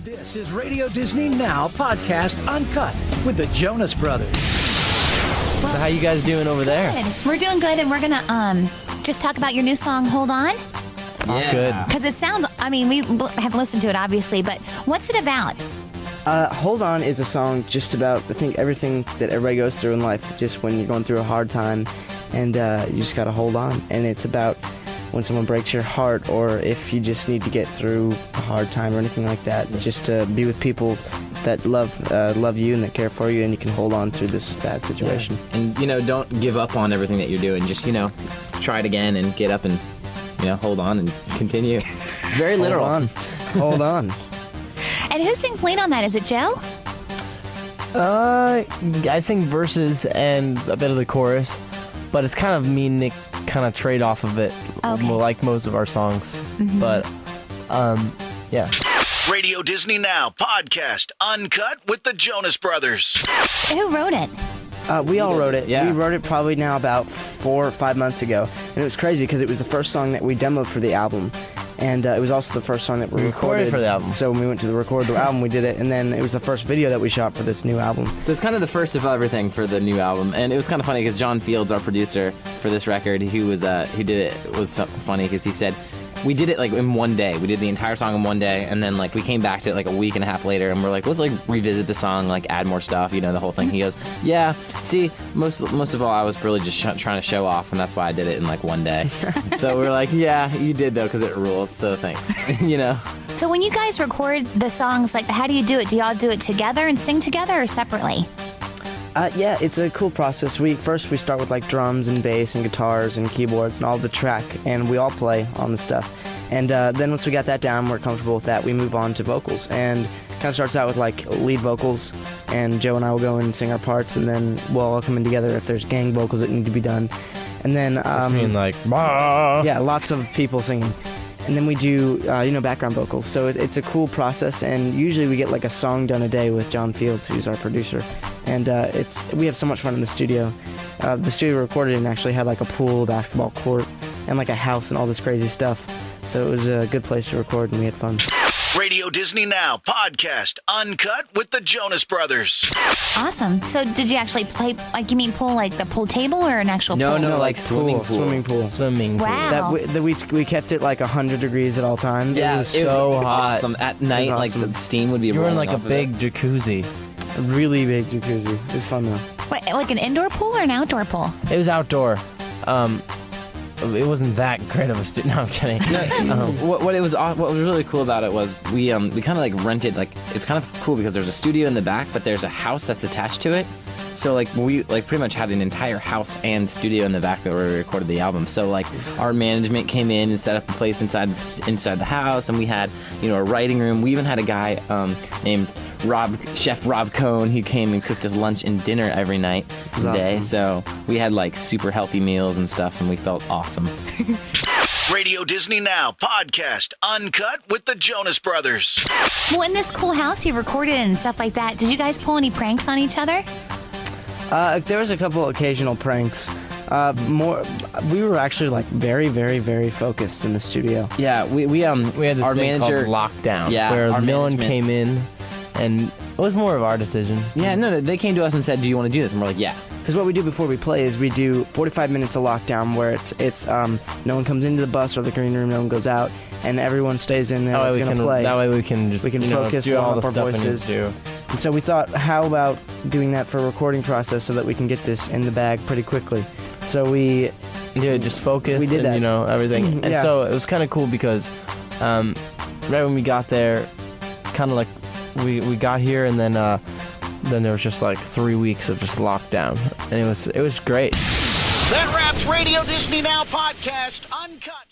This is Radio Disney Now Podcast Uncut with the Jonas Brothers. So how you guys doing over there? Good. We're doing good, and we're going to just talk about your new song, Hold On. Yeah. Good. Because it sounds, we have listened to it, obviously, but what's it about? Hold On is a song just about, I think, everything that everybody goes through in life, just when you're going through a hard time, and you just gotta hold on. And it's about when someone breaks your heart, or if you just need to get through a hard time or anything like that, just to be with people that love you and that care for you, and you can hold on through this bad situation. Yeah. And, don't give up on everything that you're doing. Just, try it again and get up and, hold on and continue. It's very literal. Hold on. And who sings lead on that? Is it Joe? I sing verses and a bit of the chorus, but it's kind of me and Nick kind of trade off of it, like most of our songs. Mm-hmm. But, yeah. Radio Disney Now Podcast Uncut with the Jonas Brothers. Who wrote it? We all wrote it. Yeah. We wrote it probably now about 4 or 5 months ago. And it was crazy because it was the first song that we demoed for the album. And it was also the first song that we recorded for the album. So when we went to record the album, we did it. And then it was the first video that we shot for this new album. So it's kind of the first of everything for the new album. And it was kind of funny because John Fields, our producer for this record, who did it, was funny because he said, we did it in one day. We did the entire song in one day, and then we came back to it a week and a half later, and we're like, let's revisit the song, add more stuff, the whole thing. He goes, yeah. See, most of all, I was really just trying to show off, and that's why I did it in one day. So we were like, yeah, you did though, because it rules. So thanks. So when you guys record the songs, how do you do it? Do y'all do it together and sing together, or separately? Yeah, it's a cool process. We start with drums and bass and guitars and keyboards and all the track, and we all play on the stuff. And then once we got that down, we're comfortable with that, we move on to vocals. And kind of starts out with lead vocals, and Joe and I will go in and sing our parts, and then we'll all come in together if there's gang vocals that need to be done. And then yeah, lots of people singing. And then we do background vocals. So it's a cool process, and usually we get a song done a day with John Fields, who's our producer. And we have so much fun in the studio. The studio we recorded in actually had a pool, a basketball court, and a house and all this crazy stuff. So it was a good place to record, and we had fun. Radio Disney Now Podcast Uncut with the Jonas Brothers. Awesome. So did you actually play, you mean pool, the pool table, or an actual pool? No, swimming pool. Swimming pool. Wow. We kept it 100 degrees at all times. Yeah, it was so hot. Awesome. At night, awesome. the steam would be You were in rolling a off of big it. jacuzzi. A really big jacuzzi. It was fun though. Wait, an indoor pool or an outdoor pool? It was outdoor. It wasn't that great of a No, I'm kidding. What was really cool about it was we kind of rented, it's kind of cool because there's a studio in the back, but there's a house that's attached to it. So we pretty much had an entire house and studio in the back where we recorded the album. So our management came in and set up a place inside the house, and we had a writing room. We even had a guy named Chef Rob Cohn, who came and cooked us lunch and dinner every night and day. So we had super healthy meals and stuff, and we felt awesome. Radio Disney Now Podcast Uncut with the Jonas Brothers. Well, in this cool house you recorded and stuff like that, did you guys pull any pranks on each other? There was a couple occasional pranks. We were actually very, very, very focused in the studio. Yeah, we had this our thing manager called lockdown, Yeah, where our no one management- came in, and it was more of our decision. Yeah, no, they came to us and said, "Do you want to do this?" And we're like, "Yeah." Because what we do before we play is we do 45 minutes of lockdown, where it's no one comes into the bus or the green room, no one goes out, and everyone stays in there that's going to play. That way we can just focus, do all warm the up stuff our we need voices. to do. And so we thought, how about doing that for a recording process so that we can get this in the bag pretty quickly? So we just focus. We did and, that. Everything. And Yeah. so it was kind of cool because right when we got there, kind of we got here, and then there was just 3 weeks of just lockdown, and it was great. That wraps Radio Disney Now Podcast Uncut.